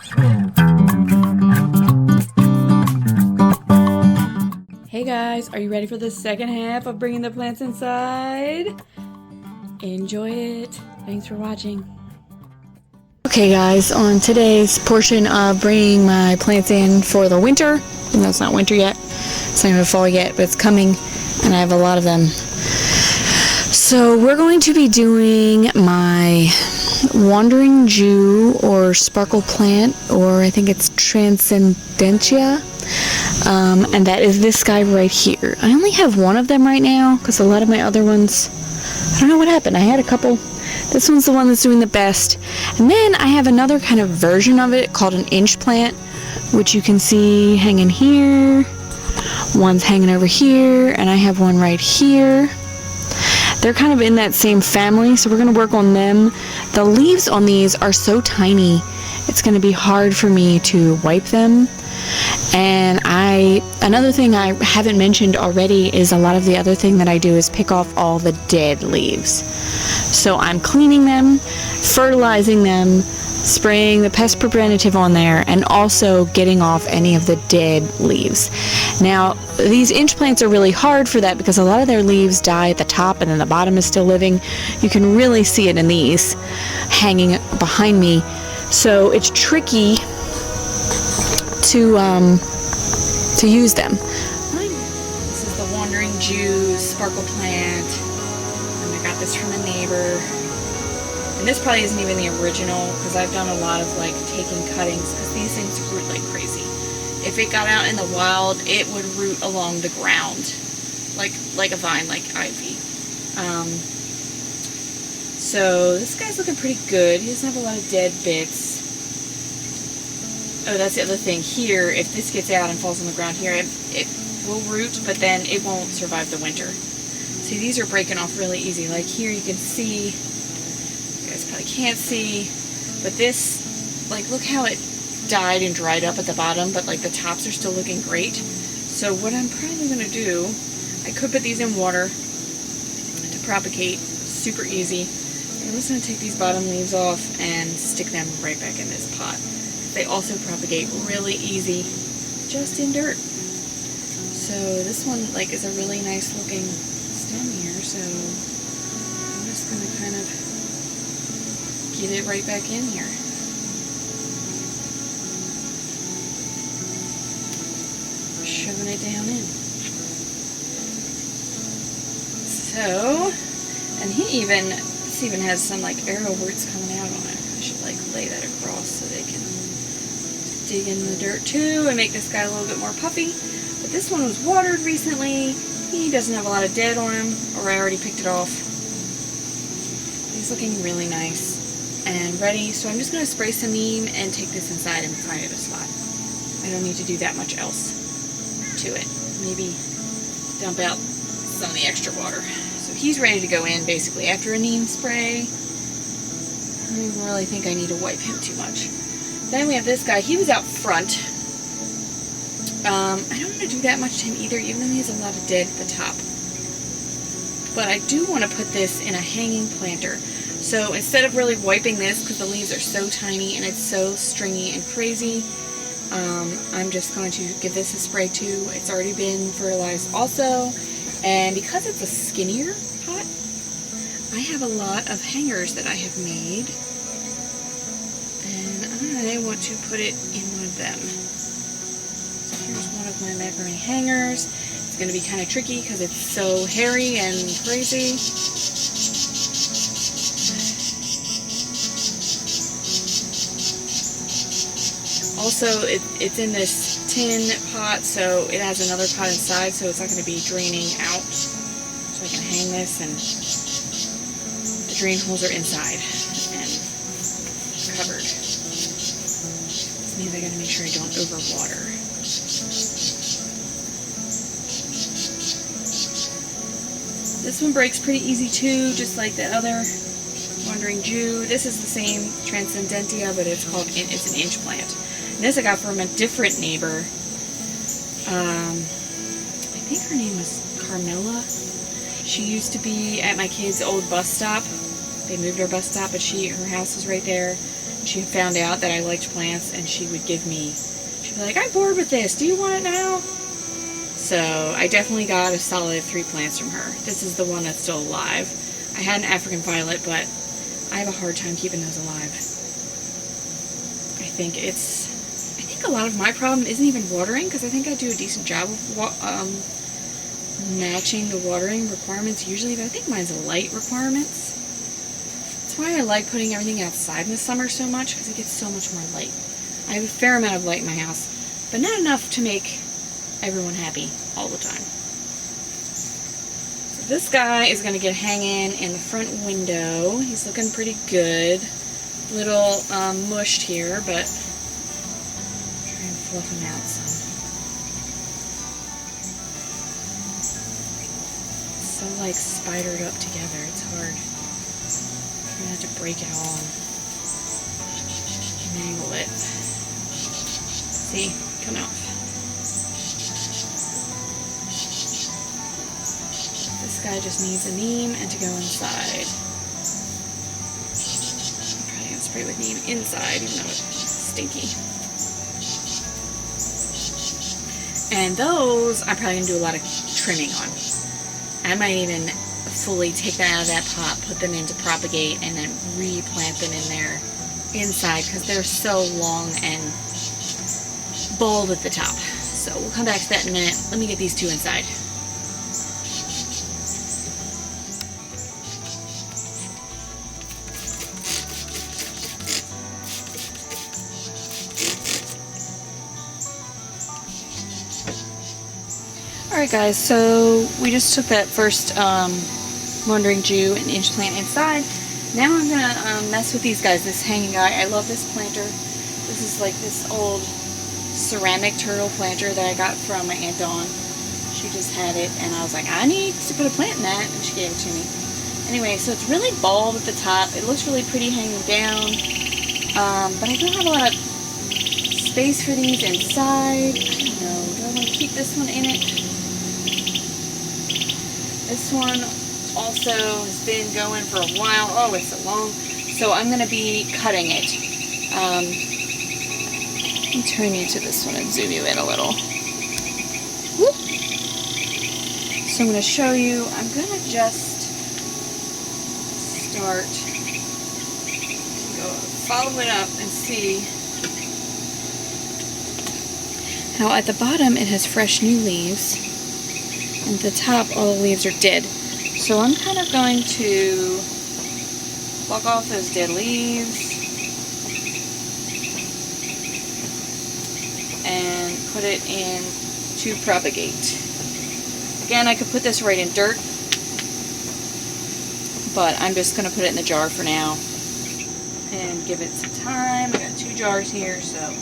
Hey guys, are you ready for the second half of bringing the plants inside? Enjoy it. Thanks for watching. Okay guys, on today's portion of bringing my plants in for the winter, even though it's not winter yet, it's not even fall yet, but it's coming, and I have a lot of them. So we're going to be doing my Wandering Jew or sparkle plant, or I think it's Transcendentia, and that is this guy right here. I only have one of them right now because a lot of my other ones, I don't know what happened. I had a couple. This one's the one that's doing the best. And then I have another kind of version of it called an inch plant, which you can see hanging here. One's hanging over here, and I have one right here. They're kind of in that same family, so we're going to work on them. The leaves on these are so tiny, it's going to be hard for me to wipe them. And another thing I haven't mentioned already is a lot of the other thing that I do is pick off all the dead leaves. So I'm cleaning them, fertilizing them, spraying the pest preventative on there, and also getting off any of the dead leaves. Now, these inch plants are really hard for that because a lot of their leaves die at the top and then the bottom is still living. You can really see it in these hanging behind me. So it's tricky to use them. This is the Wandering Jew sparkle plant, and I got this from a neighbor. And this probably isn't even the original because I've done a lot of like taking cuttings because these things root like crazy. If it got out in the wild, it would root along the ground like a vine, like ivy. So this guy's looking pretty good. He doesn't have a lot of dead bits. Oh, that's the other thing. Here, if this gets out and falls on the ground here, it will root, but then it won't survive the winter. See, these are breaking off really easy. Like here you can see, you guys probably can't see, but this, like, look how it died and dried up at the bottom, but like the tops are still looking great. So what I'm probably going to do, I could put these in water to propagate, super easy. I'm just going to take these bottom leaves off and stick them right back in this pot. They also propagate really easy just in dirt. So this one like is a really nice looking stem here, so I'm just going to kind of get it right back in here. Shoving it down in. So, and this even has some like arrow roots coming out on it. I should like lay that across so they can dig in the dirt too and make this guy a little bit more puffy. But this one was watered recently. He doesn't have a lot of dead on him, or I already picked it off. He's looking really nice and ready. So I'm just going to spray some neem and take this inside and find it a spot. I don't need to do that much else to it. Maybe dump out some of the extra water. So he's ready to go in basically after a neem spray. I don't even really think I need to wipe him too much. Then we have this guy. He was out front. I don't want to do that much to him either, even though he has a lot of dead at the top. But I do want to put this in a hanging planter. So instead of really wiping this, because the leaves are so tiny and it's so stringy and crazy, I'm just going to give this a spray too. It's already been fertilized also. And because it's a skinnier pot, I have a lot of hangers that I have made. I want to put it in one of them. So here's one of my macaroni hangers. It's going to be kind of tricky because it's so hairy and crazy. Also, it's in this tin pot, so it has another pot inside, so it's not going to be draining out. So I can hang this, and the drain holes are inside and covered. Means I gotta make sure I don't overwater. This one breaks pretty easy too, just like that other Wandering Jew. This is the same Transcendentia, but it's an inch plant. And this I got from a different neighbor. I think her name was Carmela. She used to be at my kids' old bus stop. They moved our bus stop, but her house was right there. She found out that I liked plants, and she'd be like, I'm bored with this, do you want it now? So I definitely got a solid 3 plants from her. This is the one that's still alive. I had an African violet, but I have a hard time keeping those alive. I think a lot of my problem isn't even watering, because I think I do a decent job of matching the watering requirements usually, but I think mine's light requirements. That's why I like putting everything outside in the summer so much, because it gets so much more light. I have a fair amount of light in my house, but not enough to make everyone happy all the time. So this guy is going to get hanging in the front window. He's looking pretty good. A little mushed here, but try and fluff him out some. It's so like spidered up together. It's hard. I'm going to have to break it all and angle it. See? Come out. This guy just needs a neem and to go inside. I'm probably going to spray with neem inside, even though it's stinky. And those, I'm probably going to do a lot of trimming on. I might even fully take them out of that pot, put them into propagate, and then replant them in there inside, because they're so long and bald at the top. So we'll come back to that in a minute. Let me get these 2 inside. Alright guys, so we just took that first Wandering Jew and inch plant inside. Now I'm going to mess with these guys, this hanging guy. I love this planter. This is like this old ceramic turtle planter that I got from my Aunt Dawn. She just had it, and I was like, I need to put a plant in that, and she gave it to me. Anyway, so it's really bald at the top. It looks really pretty hanging down, but I don't have a lot of space for these inside. I don't know. Do I want to keep this one in it? This one also has been going for a while. Oh, it's so long. So I'm going to be cutting it. Let me turn you to this one and zoom you in a little. Whoop. So I'm going to show you. I'm going to just start to go follow it up and see how at the bottom it has fresh new leaves. And at the top, all the leaves are dead. So I'm kind of going to pluck off those dead leaves and put it in to propagate. Again, I could put this right in dirt, but I'm just going to put it in the jar for now and give it some time. I got 2 jars here, so I'm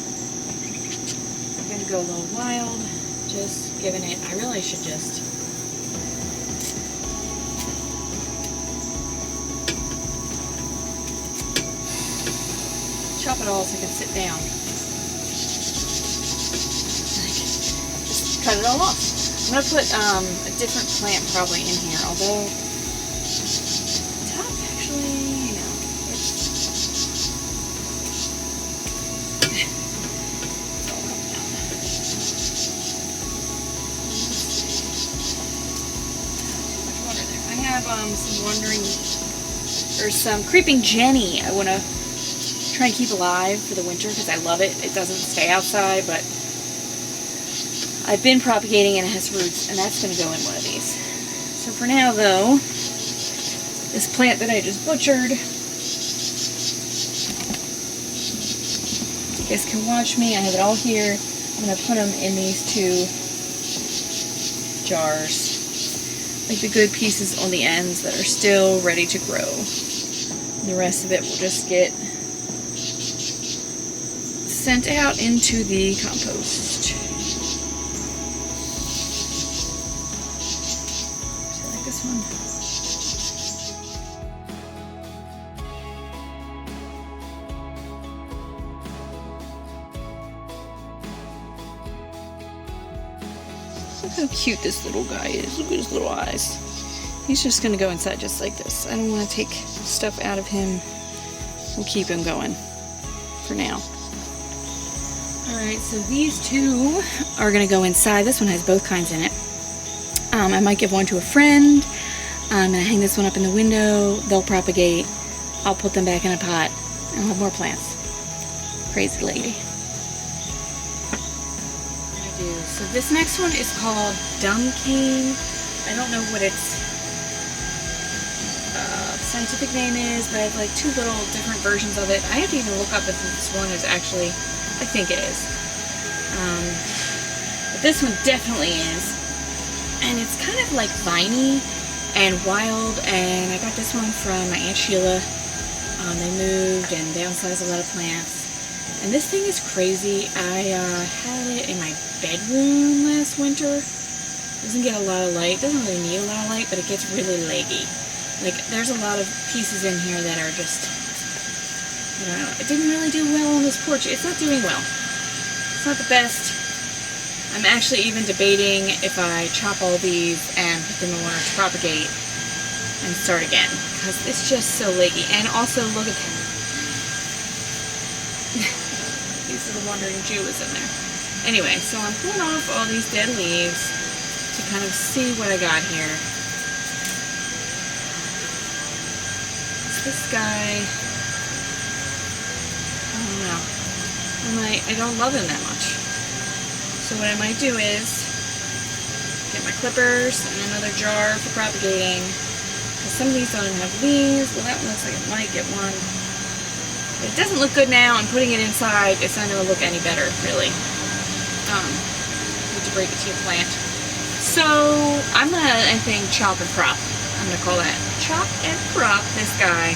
going to go a little wild. Just giving it, I really should just chop it all so I can sit down. Just cut it all off. I'm going to put a different plant probably in here, although the top actually, no, it's all coming out. Too much water there. I have some creeping Jenny I want to try and keep alive for the winter because I love it. It doesn't stay outside, but I've been propagating and it has roots, and that's going to go in one of these. So for now, though, this plant that I just butchered, you guys can watch me. I have it all here. I'm going to put them in these 2 jars, like the good pieces on the ends that are still ready to grow. And the rest of it will just get sent out into the compost. This one. Look how cute this little guy is. Look at his little eyes. He's just going to go inside just like this. I don't want to take stuff out of him. We'll keep him going. for now. Alright, so these two are going to go inside. This one has both kinds in it. I might give one to a friend. I'm going to hang this one up in the window. They'll propagate. I'll put them back in a pot. And I'll have more plants. Crazy lady. So this next one is called Dumb Cane. I don't know what its scientific name is, but I have like two little different versions of it. I have to even look up if this one is actually, I think it is. But this one definitely is. And it's kind of like viney and wild, and I got this one from my Aunt Sheila. They moved and downsized a lot of plants. And this thing is crazy. I had it in my bedroom last winter. Doesn't get a lot of light. Doesn't really need a lot of light, but it gets really leggy. Like, there's a lot of pieces in here that are just, I don't know. It didn't really do well on this porch. It's not doing well. It's not the best. I'm actually even debating if I chop all these and put them in water to propagate and start again, because it's just so leggy. And also, look at these little wandering Jew is in there. Anyway, so I'm pulling off all these dead leaves to kind of see what I got here. It's this guy. I don't know. I don't love him that much. So what I might do is get my clippers and another jar for propagating. Because some of these don't even have leaves. Well, that one looks like it might get one. But it doesn't look good now, and putting it inside, it's not going to look any better, really. Need to break it to your plant. So, I'm going to, I think, chop and prop. I'm going to call that chop and prop this guy,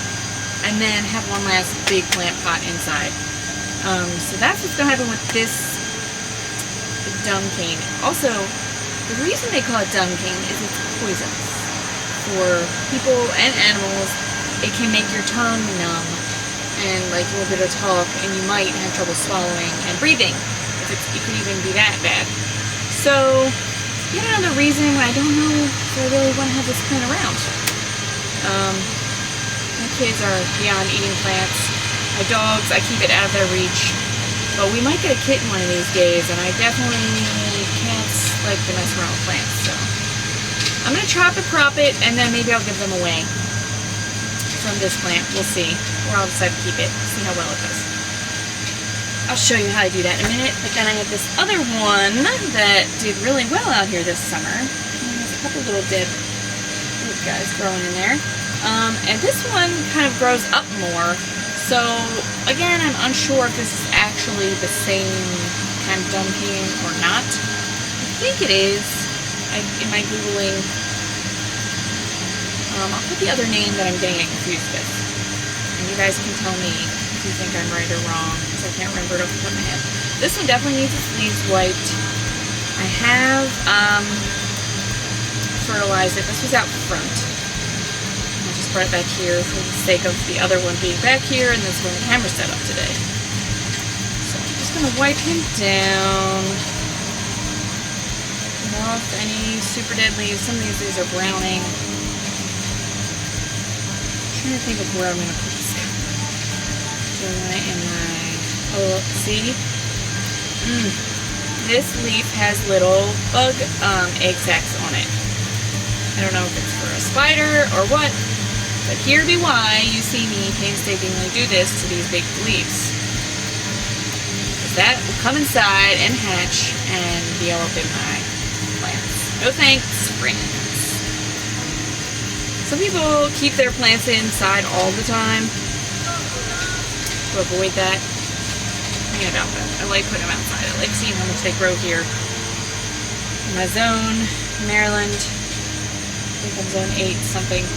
and then have one last big plant pot inside. So that's what's going to happen with this dumb cane. Also, the reason they call it dumb cane is it's poisonous. For people and animals, it can make your tongue numb, and like you won't be able to talk, and you might have trouble swallowing and breathing. It could even be that bad. So, yet another reason I don't know if I really want to have this plant around. My kids are beyond eating plants. My dogs, I keep it out of their reach. But we might get a kitten one of these days, and I definitely can't like to mess around with plants. So, I'm going to chop and prop it, and then maybe I'll give them away from this plant. We'll see. Or I'll decide to keep it, see how well it does. I'll show you how I do that in a minute. But then I have this other one that did really well out here this summer. And there's a couple little dead guys growing in there. And this one kind of grows up more. So, again, I'm unsure if this is actually the same kind of dumb cane or not. I think it is. In my Googling, I'll put the other name that I'm getting confused with. And you guys can tell me if you think I'm right or wrong, because I can't remember it off the top of my head. This one definitely needs its leaves wiped. I have fertilized it. This was out front. I just brought it back here for the sake of the other one being back here, and this one the camera set up today. So I'm just going to wipe him down. Off any super dead leaves. Some of these leaves are browning. I'm trying to think of where I'm going to put this guy. So in my, oh, see? This leaf has little bug egg sacs on it. I don't know if it's for a spider or what, but here be why you see me painstakingly do this to these big leaves. That will come inside and hatch and be all up in my plants. No thanks, friends. Some people keep their plants inside all the time to avoid that. I about that. I like putting them outside. I like seeing how much they grow here. In my zone, Maryland, I think I'm zone 8 something.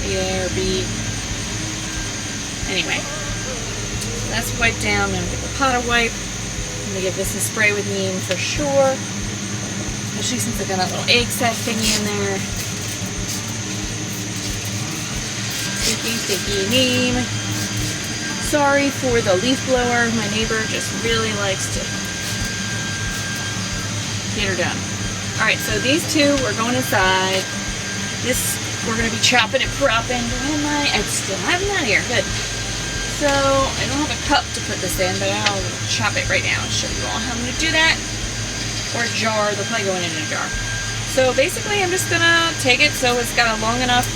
8A or B. Anyway, so that's wiped down. I'm going to get the pot wipe. I'm going to give this a spray with neem for sure. Especially since I got that little egg sac thingy in there. Sticky neem. Sorry for the leaf blower. My neighbor just really likes to get her done. Alright, so these two we're going inside. This we're going to be chopping and propping. I still have them out here. Good. So I don't have a cup to put this in, but I'll chop it right now and show you all how I'm going to do that. Or a jar, they'll probably go in a jar. So basically I'm just going to take it so it's got a long enough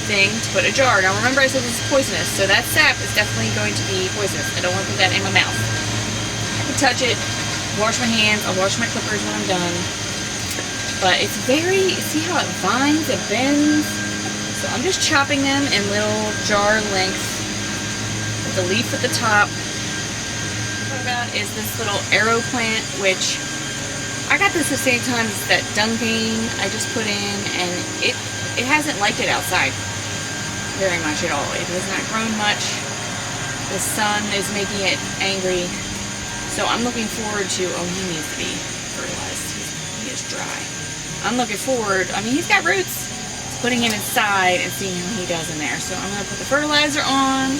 thing to put in a jar. Now remember I said this is poisonous, so that sap is definitely going to be poisonous. I don't want to put that in my mouth. I can touch it, wash my hands, I'll wash my clippers when I'm done. But it's very, see how it vines, it bends? So I'm just chopping them in little jar lengths with the leaf at the top. What about is this little arrow plant, which I got this the same time as that Dunking I just put in, and it hasn't liked it outside very much at all. It has not grown much. The sun is making it angry. So I'm looking forward to, oh, he needs to be fertilized. He is dry. I'm looking forward, I mean, he's got roots, to putting him inside and seeing how he does in there. So I'm going to put the fertilizer on.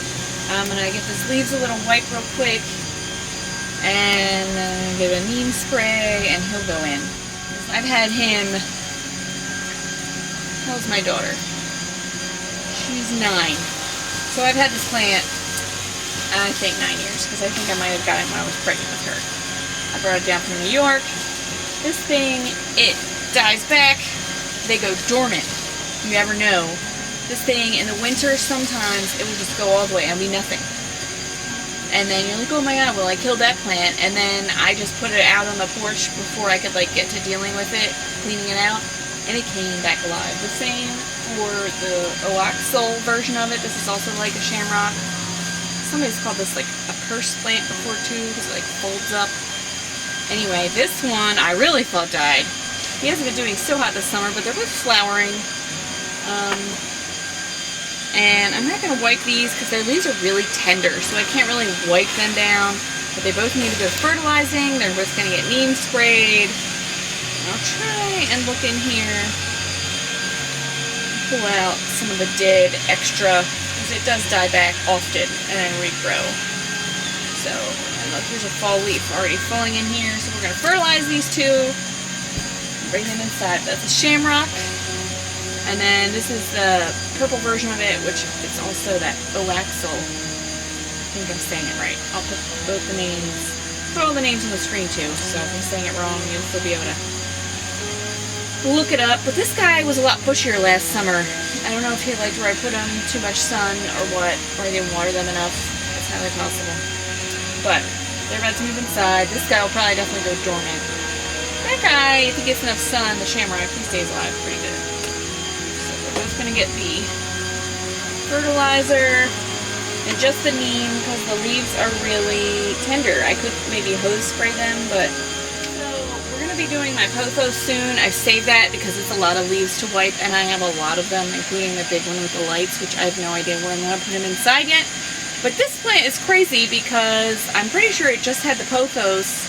I'm going to get these leaves a little white real quick. And give it a neem spray, and he'll go in. I've had him, how's my daughter? She's 9. So I've had this plant, I think 9 years, because I think I might have got it when I was pregnant with her. I brought it down from New York. This thing, it dies back. They go dormant. You never know. This thing, in the winter, sometimes it will just go all the way and be nothing. And then you're like, oh my god, well I killed that plant, and then I just put it out on the porch before I could like get to dealing with it, cleaning it out, and it came back alive. The same for the Oaxal version of it. This is also like a shamrock. Somebody's called this like a purse plant before too, because it like folds up. Anyway, this one I really thought died. He hasn't been doing so hot this summer, but they're both flowering. And I'm not going to wipe these because their leaves are really tender, so I can't really wipe them down. But they both need to go fertilizing. They're both going to get neem sprayed. I'll try and look in here, pull out some of the dead extra, because it does die back often and then regrow. So, and look, here's a fall leaf already falling in here. So we're going to fertilize these two, bring them inside. That's a shamrock. And then this is the purple version of it, which is also that Oaxal. I think I'm saying it right. I'll put both the names, put all the names on the screen too, so if I'm saying it wrong, you'll still be able to look it up. But this guy was a lot bushier last summer. I don't know if he liked where I put him, too much sun or what, or I didn't water them enough. That's highly possible. But they're about to move inside. This guy will probably definitely go dormant. That guy, if he gets enough sun, the shamrock, he stays alive pretty good. Just going to get the fertilizer and just the neem because the leaves are really tender. I could maybe hose spray them, but so we're going to be doing my pothos soon. I've saved that because it's a lot of leaves to wipe, and I have a lot of them, including the big one with the lights, which I have no idea where I'm going to put them inside yet. But this plant is crazy because I'm pretty sure it just had the pothos,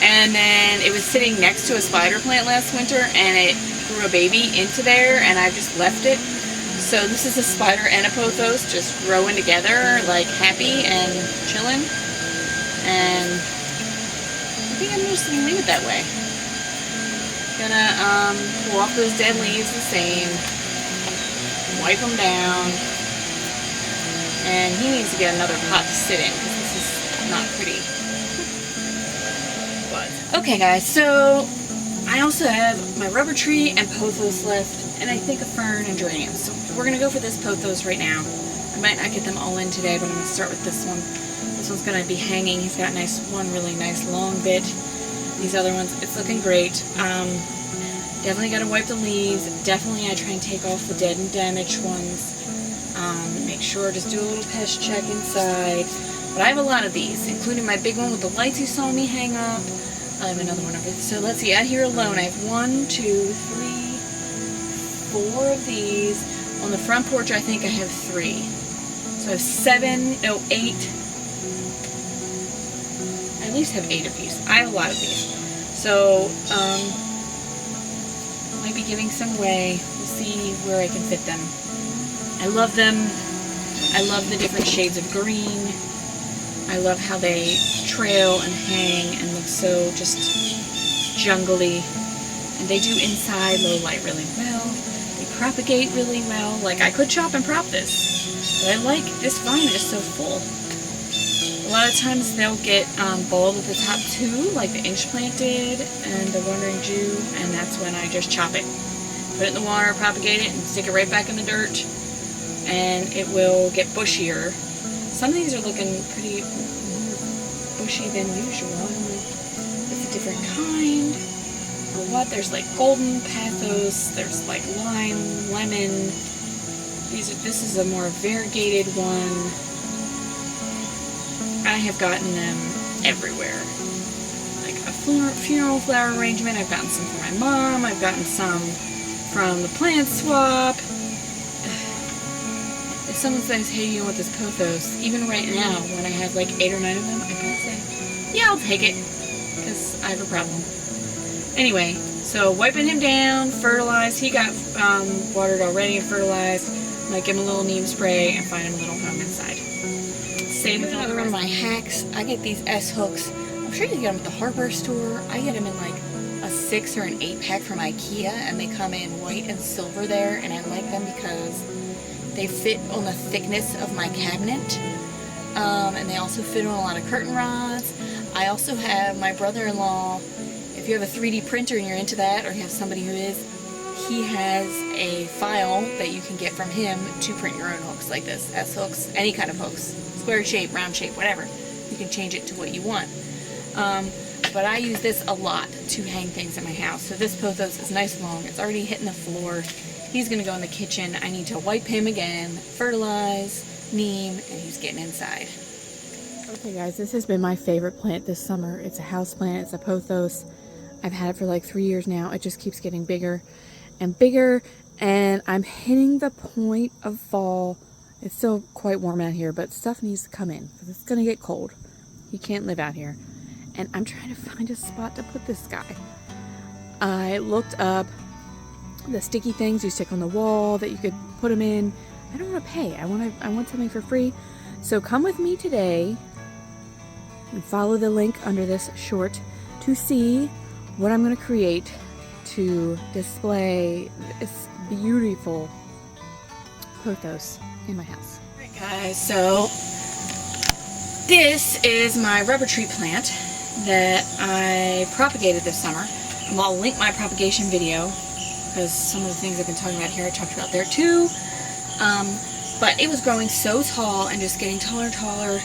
and then it was sitting next to a spider plant last winter, and it grew a baby into there, and I've just left it. So this is a spider and a pothos just growing together, like happy and chilling. And I think I'm just gonna leave it that way. Gonna pull off those dead leaves the same, wipe them down, and he needs to get another pot to sit in because this is not pretty. But okay, guys, so I also have my rubber tree and pothos left, and I think a fern and geranium. So we're going to go for this pothos right now. I might not get them all in today, but I'm going to start with this one. This one's going to be hanging. He's got one really nice long bit. These other ones, it's looking great. Definitely got to wipe the leaves. Definitely I try and take off the dead and damaged ones. Make sure, just do a little pest check inside. But I have a lot of these, including my big one with the lights you saw me hang up. I have another one over there. So let's see, out here alone I have 1, 2, 3, 4 of these. On the front porch I think I have 3. So I have 8. I at least have 8 of these. I have a lot of these. So, might be giving some away. We'll see where I can fit them. I love them. I love the different shades of green. I love how they trail and hang and look so just jungly. And they do inside low light really well. They propagate really well. Like, I could chop and prop this. But I like, this vine is so full. A lot of times they'll get bulb at the top too, like the inch plant did and the Wandering Jew, and that's when I just chop it. Put it in the water, propagate it, and stick it right back in the dirt, and it will get bushier. Some of these are looking pretty more bushy than usual. I don't know if it's a different kind or what. There's like golden pathos, there's like lime, lemon. This is a more variegated one. I have gotten them everywhere. Like a funeral flower arrangement, I've gotten some from my mom, I've gotten some from the plant swap. If someone says, hey, you want this pothos, even right now, when I have like 8 or 9 of them, I can say, yeah, I'll take it, because I have a problem. Anyway, so wiping him down, fertilized, he got watered already and fertilized. Might give him a little neem spray and find him a little home inside. Same with another one of my hacks. I get these S hooks. I'm sure you can get them at the hardware store. I get them in like a 6 or an 8 pack from IKEA, and they come in white and silver there, and I like them because they fit on the thickness of my cabinet, and they also fit on a lot of curtain rods. I also have my brother-in-law, if you have a 3D printer and you're into that, or you have somebody who is, he has a file that you can get from him to print your own hooks like this. S hooks, any kind of hooks. Square shape, round shape, whatever. You can change it to what you want. But I use this a lot to hang things in my house. So this pothos is nice and long. It's already hitting the floor. He's going to go in the kitchen. I need to wipe him again, fertilize, neem, and he's getting inside. Okay guys, this has been my favorite plant this summer. It's a house plant. It's a pothos. I've had it for like 3 years now. It just keeps getting bigger and bigger, and I'm hitting the point of fall. It's still quite warm out here, but stuff needs to come in because it's going to get cold. You can't live out here. And I'm trying to find a spot to put this guy. I looked up the sticky things you stick on the wall that you could put them in. I don't want to pay. I want something for free. So come with me today and follow the link under this short to see what I'm going to create to display this beautiful pothos in my house. Alright guys, so this is my rubber tree plant that I propagated this summer. And I'll link my propagation video because some of the things I've been talking about here I talked about there too. But it was growing so tall and just getting taller and taller,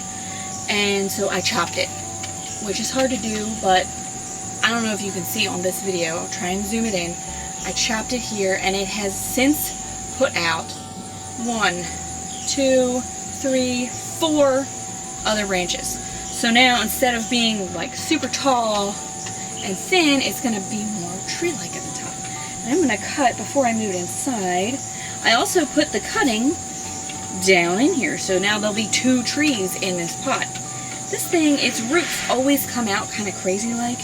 and so I chopped it, which is hard to do, but I don't know if you can see on this video. I'll try and zoom it in. I chopped it here, and it has since put out 1, 2, 3, 4 other branches. So now instead of being like super tall and thin, it's going to be more tree-like at the top. And I'm going to cut before I move it inside. I also put the cutting down in here, so now there'll be 2 trees in this pot. This thing, its roots always come out kind of crazy like.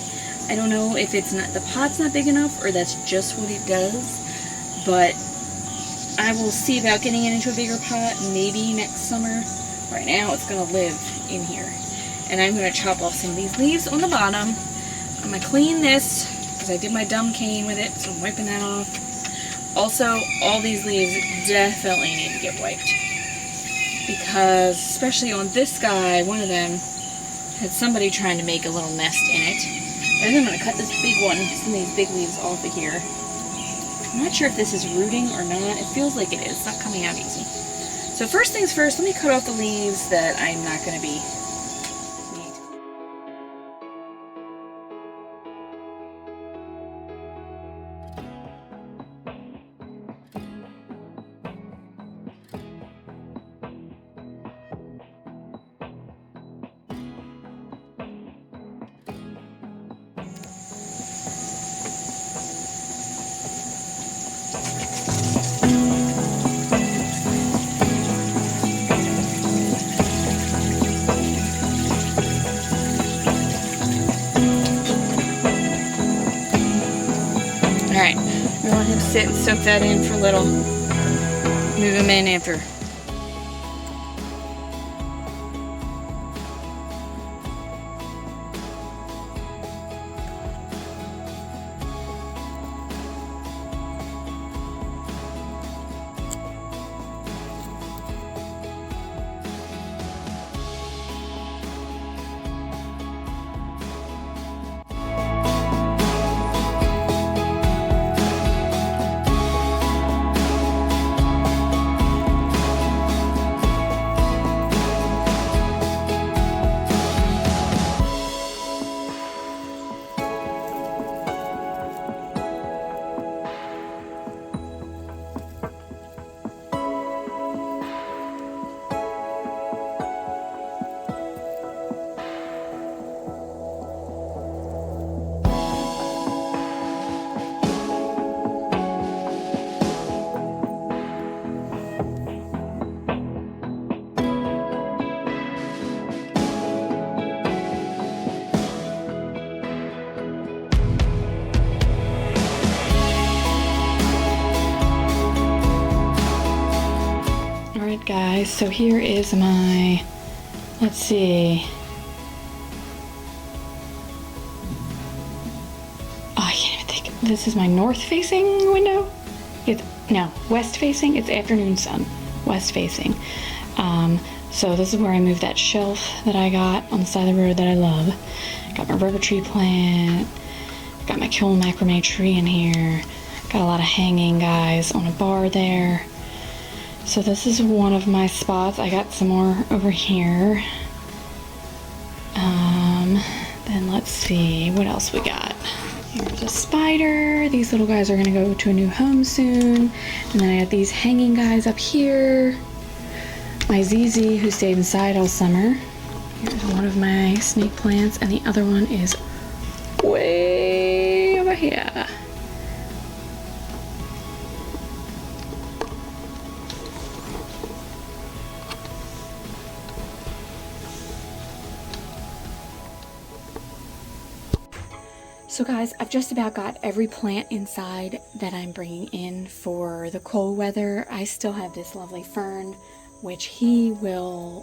I don't know if it's not, the pot's not big enough or that's just what it does, but I will see about getting it into a bigger pot maybe next summer. Right now it's going to live in here. And I'm going to chop off some of these leaves on the bottom. I'm going to clean this because I did my dumb cane with it, so I'm wiping that off. Also, all these leaves definitely need to get wiped, because especially on this guy, one of them had somebody trying to make a little nest in it. And then I'm going to cut this big one, some of these big leaves off of here. I'm not sure if this is rooting or not. It feels like it is. It's not coming out easy. So first things first, let me cut off the leaves that I'm not going to be need. Alright, I'm gonna let him sit and soak that in for a little. Move him in after. guys, so here is my, let's see. Oh, I can't even think. This is my north-facing window? No, west-facing. It's afternoon sun, west-facing. So this is where I moved that shelf that I got on the side of the road that I love. Got my rubber tree plant. Got my kiln macrame tree in here. Got a lot of hanging guys on a bar there. So this is one of my spots. I got some more over here. Then let's see what else we got. Here's a spider. These little guys are gonna go to a new home soon. And then I got these hanging guys up here. My ZZ who stayed inside all summer. Here's one of my snake plants, and the other one is way over here. So guys, I've just about got every plant inside that I'm bringing in for the cold weather. I still have this lovely fern, which I'm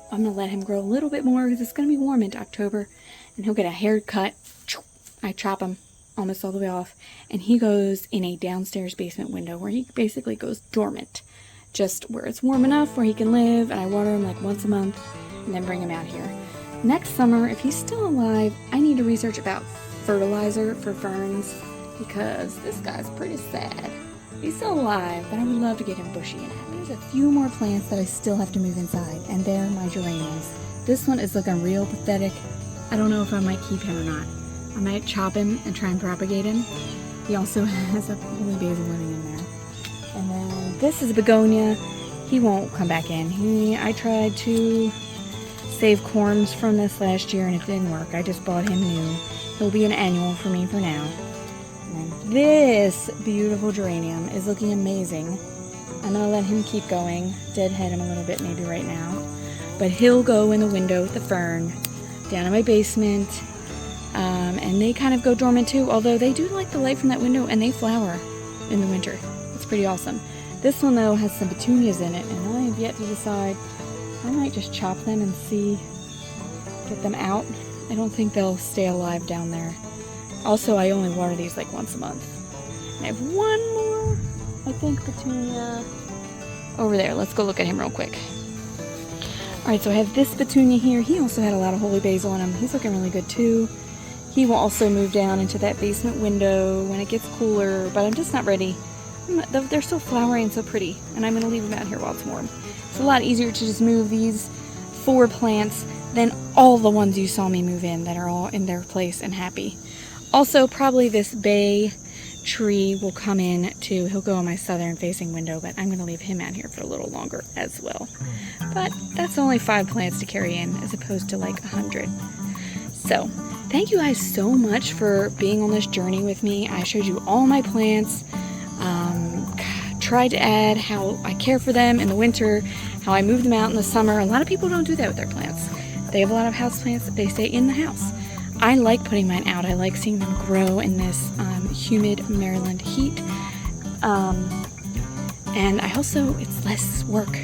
gonna let him grow a little bit more because it's gonna be warm into October, and he'll get a haircut. I chop him almost all the way off, and he goes in a downstairs basement window where he basically goes dormant, just where it's warm enough where he can live, and I water him like once a month and then bring him out here. Next summer, if he's still alive, I need to research about fertilizer for ferns because this guy's pretty sad. He's still alive, but I would love to get him bushy and happy. There's a few more plants that I still have to move inside, and they're my geraniums. This one is looking real pathetic. I don't know if I might keep him or not. I might chop him and try and propagate him. He also has a holy basil living in there. And then this is a begonia. He won't come back in. I tried to save corms from this last year and it didn't work. I just bought him new. He'll be an annual for me for now. And this beautiful geranium is looking amazing. I'm gonna let him keep going, deadhead him a little bit maybe right now, but he'll go in the window with the fern down in my basement, and they kind of go dormant too, although they do like the light from that window and they flower in the winter. It's pretty awesome. This one though has some petunias in it, and I have yet to decide. I might just chop them and get them out. I don't think they'll stay alive down there. Also, I only water these like once a month. And I have one more, I think, petunia over there. Let's go look at him real quick. Alright, so I have this petunia here. He also had a lot of holy basil in him. He's looking really good too. He will also move down into that basement window when it gets cooler, but I'm just not ready. They're so flowery and so pretty, and I'm going to leave them out here while it's warm. It's a lot easier to just move these 4 plants than all the ones you saw me move in that are all in their place and happy. Also, probably this bay tree will come in too. He'll go in my southern facing window, but I'm going to leave him out here for a little longer as well. But that's only 5 plants to carry in as opposed to like 100. So, thank you guys so much for being on this journey with me. I showed you all my plants. Tried to add how I care for them in the winter, how I move them out in the summer. A lot of people don't do that with their plants. They have a lot of houseplants that they stay in the house. I like putting mine out. I like seeing them grow in this humid Maryland heat. And I also, it's less work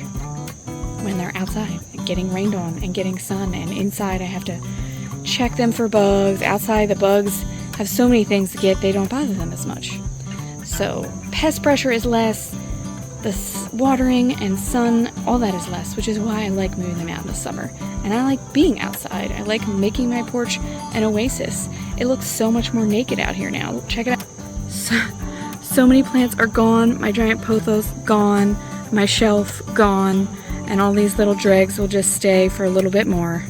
when they're outside, getting rained on and getting sun. And inside I have to check them for bugs. Outside the bugs have so many things to get, they don't bother them as much. So pest pressure is less, the watering and sun, all that is less, which is why I like moving them out in the summer. And I like being outside. I like making my porch an oasis. It looks so much more naked out here now. Check it out. So many plants are gone. My giant pothos gone, my shelf gone, and all these little dregs will just stay for a little bit more.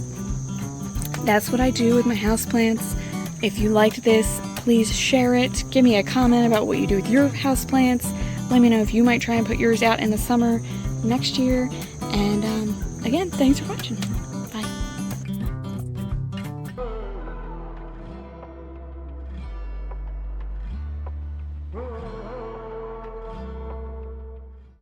That's what I do with my houseplants. If you liked this, please share it. Give me a comment about what you do with your houseplants. Let me know if you might try and put yours out in the summer next year. And again, thanks for watching.